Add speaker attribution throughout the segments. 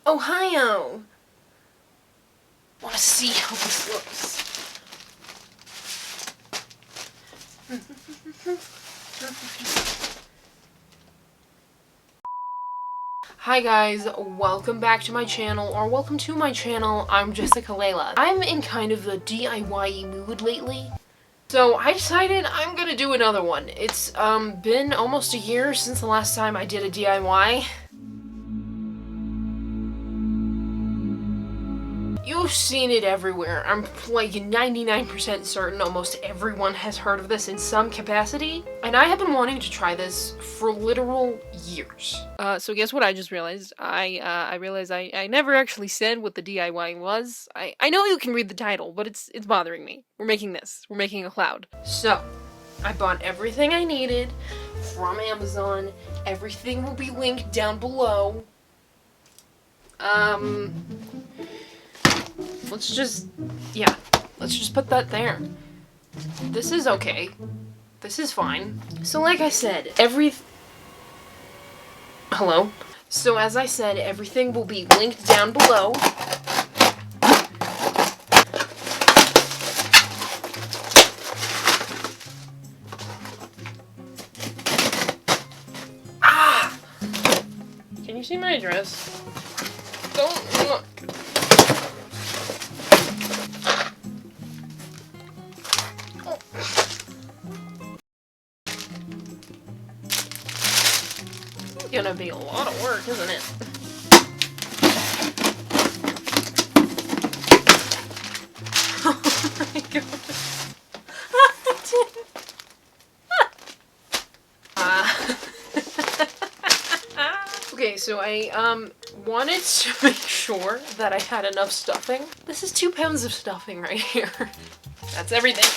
Speaker 1: Ohio! Wanna see how this looks. Hi guys, welcome back to my channel, or welcome to my channel. I'm Jessica Laylah. I'm in kind of a DIY mood lately, so I decided I'm gonna do another one. It's been almost a year since the last time I did a DIY. You've seen it everywhere. I'm like 99% certain almost everyone has heard of this in some capacity. And I have been wanting to try this for literal years. So guess what I just realized? I realized I never actually said what the DIY was. I know you can read the title, but it's bothering me. We're making this. We're making a cloud. So, I bought everything I needed from Amazon. Everything will be linked down below. Let's just put that there. This is okay. This is fine. So like I said, Hello? So as I said, everything will be linked down below. Ah! Can you see my address? Don't look. Gonna be a lot of work, isn't it? Oh my god. Okay, so I wanted to make sure that I had enough stuffing. This is 2 pounds of stuffing right here. That's everything.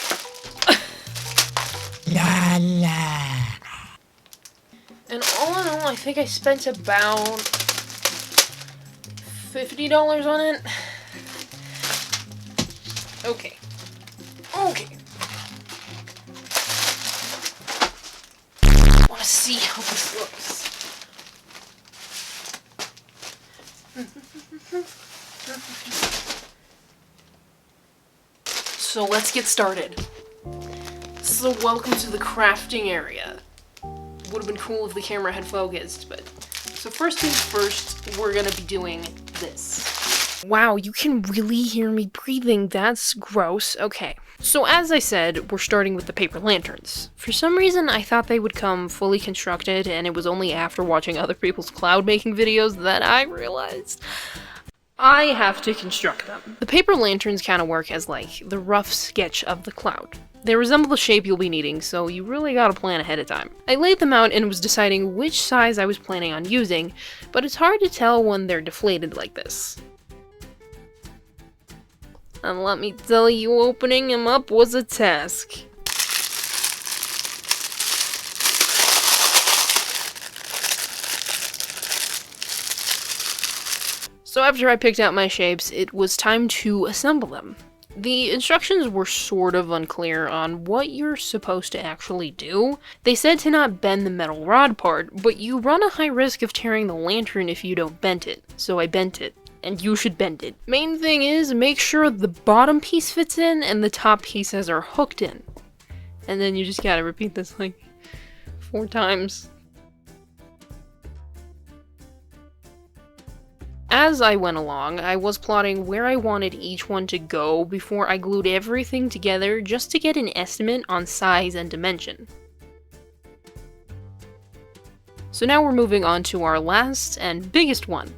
Speaker 1: La la. And all in all, I think I spent about $50 on it. Okay. Okay. I want to see how this looks. So let's get started. So welcome to the crafting area. Would have been cool if the camera had focused, but... So first things first, we're gonna be doing this. Wow, you can really hear me breathing. That's gross. Okay. So as I said, we're starting with the paper lanterns. For some reason, I thought they would come fully constructed, and it was only after watching other people's cloud making videos that I realized I have to construct them. The paper lanterns kind of work as like the rough sketch of the cloud. They resemble the shape you'll be needing, so you really gotta plan ahead of time. I laid them out and was deciding which size I was planning on using, but it's hard to tell when they're deflated like this. And let me tell you, opening them up was a task. So after I picked out my shapes, it was time to assemble them. The instructions were sort of unclear on what you're supposed to actually do. They said to not bend the metal rod part, but you run a high risk of tearing the lantern if you don't bend it. So I bent it, and you should bend it. Main thing is, make sure the bottom piece fits in and the top pieces are hooked in. And then you just gotta repeat this like 4 times. As I went along, I was plotting where I wanted each one to go before I glued everything together just to get an estimate on size and dimension. So now we're moving on to our last and biggest one.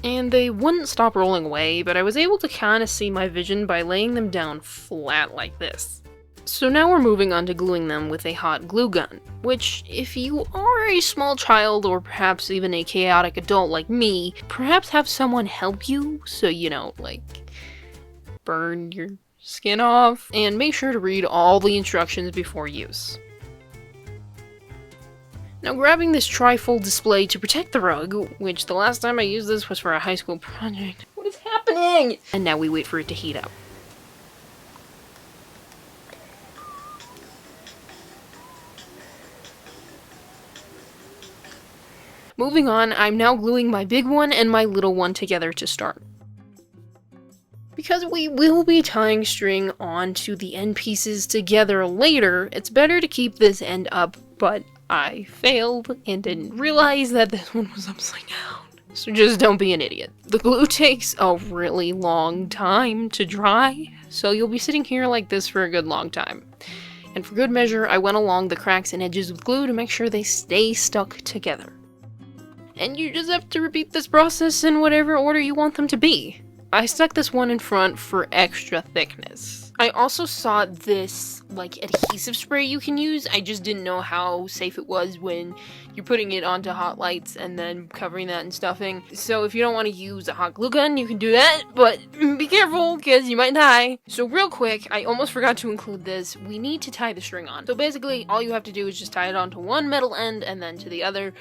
Speaker 1: And they wouldn't stop rolling away, but I was able to kind of see my vision by laying them down flat like this. So now we're moving on to gluing them with a hot glue gun, which, if you are a small child or perhaps even a chaotic adult like me, perhaps have someone help you so you don't, like, burn your skin off, and make sure to read all the instructions before use. Now grabbing this trifold display to protect the rug, which the last time I used this was for a high school project. What is happening? And now we wait for it to heat up. Moving on, I'm now gluing my big one and my little one together to start. Because we will be tying string onto the end pieces together later, it's better to keep this end up, but I failed and didn't realize that this one was upside down. So just don't be an idiot. The glue takes a really long time to dry, so you'll be sitting here like this for a good long time. And for good measure, I went along the cracks and edges with glue to make sure they stay stuck together. And you just have to repeat this process in whatever order you want them to be. I stuck this one in front for extra thickness. I also saw this, like, adhesive spray you can use. I just didn't know how safe it was when you're putting it onto hot lights and then covering that in stuffing. So if you don't want to use a hot glue gun, you can do that, but be careful, because you might die. So real quick, I almost forgot to include this. We need to tie the string on. So basically, all you have to do is just tie it onto one metal end and then to the other.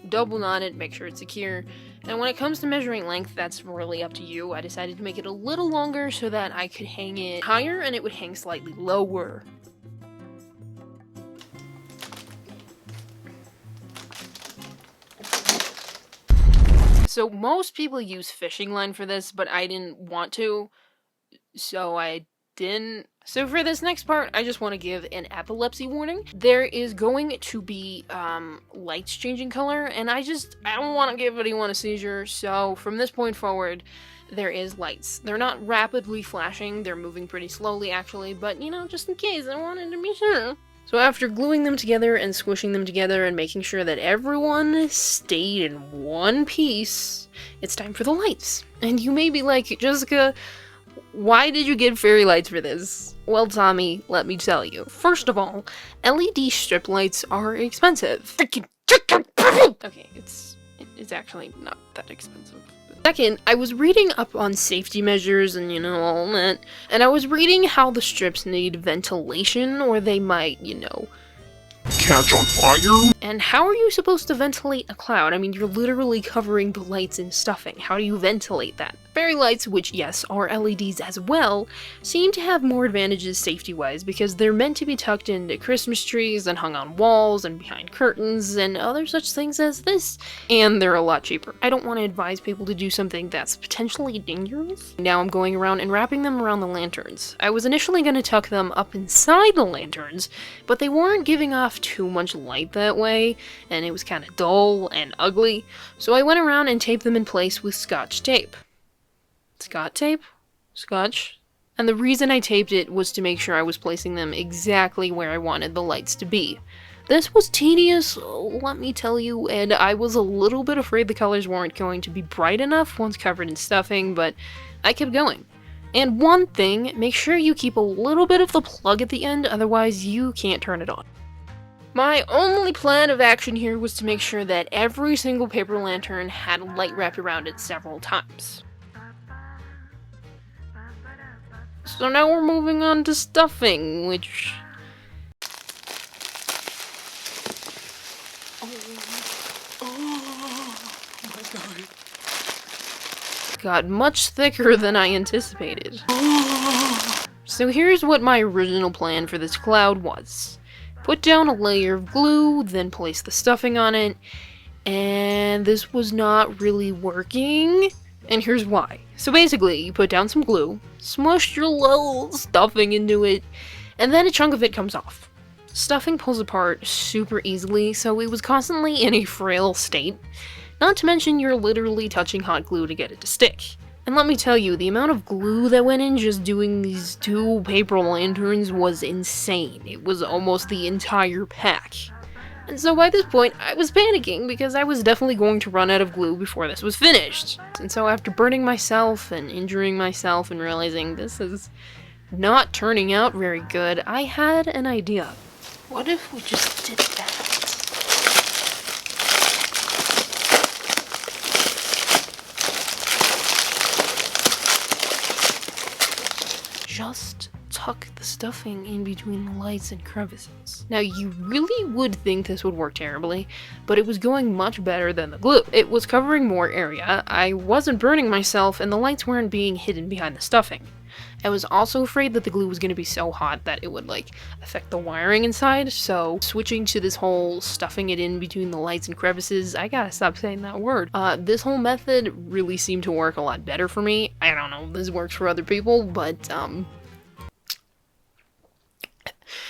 Speaker 1: Double knot it, make sure it's secure. And when it comes to measuring length, that's really up to you. I decided to make it a little longer so that I could hang it higher and it would hang slightly lower. So most people use fishing line for this, but I didn't want to, so I didn't. So for this next part, I just want to give an epilepsy warning. There is going to be lights changing color, and I don't want to give anyone a seizure, so from this point forward, there is lights. They're not rapidly flashing, they're moving pretty slowly actually, but you know, just in case, I wanted to be sure. So after gluing them together and squishing them together and making sure that everyone stayed in one piece, it's time for the lights. And you may be like, Jessica, why did you get fairy lights for this? Well, Tommy, let me tell you. First of all, LED strip lights are expensive. Okay, it's actually not that expensive. Second, I was reading up on safety measures and, you know, all that, and I was reading how the strips need ventilation or they might, you know,
Speaker 2: catch on fire?
Speaker 1: And how are you supposed to ventilate a cloud? I mean, you're literally covering the lights in stuffing. How do you ventilate that? Fairy lights, which yes, are LEDs as well, seem to have more advantages safety-wise because they're meant to be tucked into Christmas trees and hung on walls and behind curtains and other such things as this, and they're a lot cheaper. I don't want to advise people to do something that's potentially dangerous. Now I'm going around and wrapping them around the lanterns. I was initially going to tuck them up inside the lanterns, but they weren't giving off too much light that way, and it was kind of dull and ugly, so I went around and taped them in place with Scotch tape. Scotch tape? Scotch? And the reason I taped it was to make sure I was placing them exactly where I wanted the lights to be. This was tedious, let me tell you, and I was a little bit afraid the colors weren't going to be bright enough once covered in stuffing, but I kept going. And one thing, make sure you keep a little bit of the plug at the end, otherwise you can't turn it on. My only plan of action here was to make sure that every single paper lantern had light wrapped around it several times. So now we're moving on to stuffing, which... Oh my god. Got much thicker than I anticipated. So here's what my original plan for this cloud was. Put down a layer of glue, then place the stuffing on it, and this was not really working, and here's why. So basically, you put down some glue, smush your little stuffing into it, and then a chunk of it comes off. Stuffing pulls apart super easily, so it was constantly in a frail state, not to mention you're literally touching hot glue to get it to stick. And let me tell you, the amount of glue that went in just doing these 2 paper lanterns was insane. It was almost the entire pack. And so by this point, I was panicking because I was definitely going to run out of glue before this was finished. And so after burning myself and injuring myself and realizing this is not turning out very good, I had an idea. What if we just did that? Just tuck the stuffing in between the lights and crevices. Now you really would think this would work terribly, but it was going much better than the glue. It was covering more area, I wasn't burning myself, and the lights weren't being hidden behind the stuffing. I was also afraid that the glue was going to be so hot that it would like affect the wiring inside, so switching to this whole stuffing it in between the lights and crevices, I gotta stop saying that word. This whole method really seemed to work a lot better for me. I don't know if this works for other people, but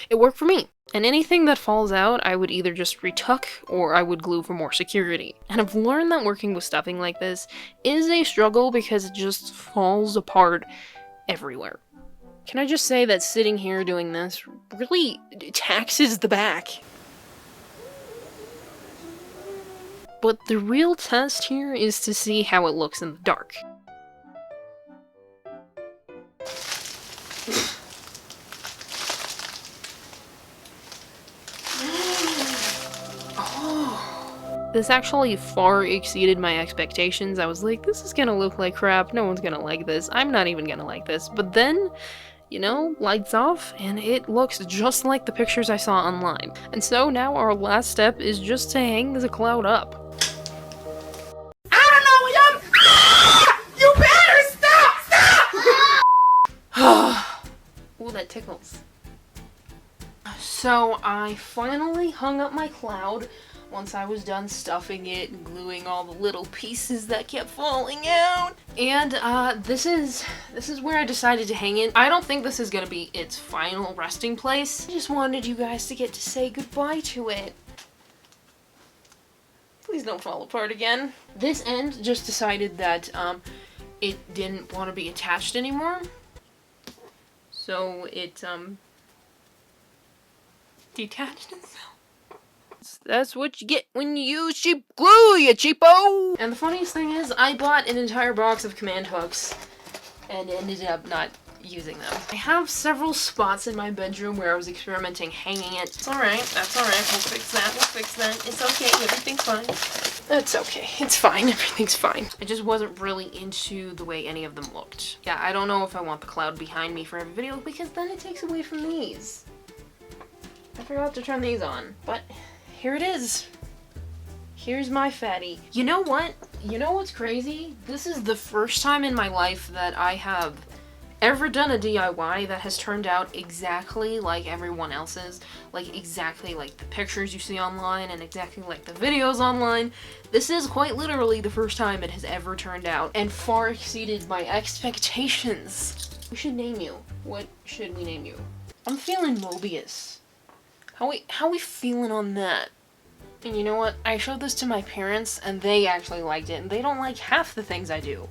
Speaker 1: it worked for me. And anything that falls out, I would either just retuck or I would glue for more security. And I've learned that working with stuffing like this is a struggle because it just falls apart everywhere. Can I just say that sitting here doing this really taxes the back? But the real test here is to see how it looks in the dark. This actually far exceeded my expectations. I was like, this is gonna look like crap, no one's gonna like this, I'm not even gonna like this. But then, you know, lights off, and it looks just like the pictures I saw online. And so now our last step is just to hang the cloud up.
Speaker 3: I don't know what you better stop!
Speaker 1: Ooh, that tickles. So I finally hung up my cloud once I was done stuffing it and gluing all the little pieces that kept falling out. And this is where I decided to hang it. I don't think this is gonna be its final resting place. I just wanted you guys to get to say goodbye to it. Please don't fall apart again. This end just decided that it didn't want to be attached anymore. So it detached itself. That's what you get when you use cheap glue, you cheapo! And the funniest thing is, I bought an entire box of command hooks and ended up not using them. I have several spots in my bedroom where I was experimenting hanging it. It's alright, that's alright, we'll fix that, It's okay, everything's fine. It's okay, it's fine, everything's fine. I just wasn't really into the way any of them looked. Yeah, I don't know if I want the cloud behind me for every video because then it takes away from these. I forgot to turn these on, but here it is. Here's my fatty. You know what? You know what's crazy? This is the first time in my life that I have ever done a DIY that has turned out exactly like everyone else's. Like exactly like the pictures you see online and exactly like the videos online. This is quite literally the first time it has ever turned out and far exceeded my expectations. We should name you. What should we name you? I'm feeling Mobius. How we feeling on that? And you know what? I showed this to my parents and they actually liked it and they don't like half the things I do.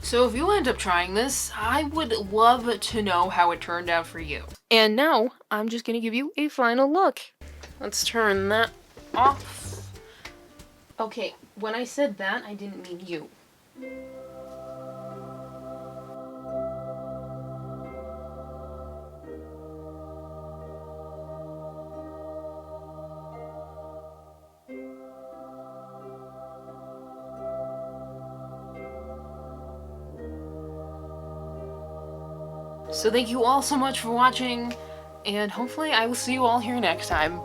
Speaker 1: So if you end up trying this, I would love to know how it turned out for you. And now, I'm just gonna give you a final look. Let's turn that off. Okay, when I said that, I didn't mean you. So thank you all so much for watching, and hopefully I will see you all here next time.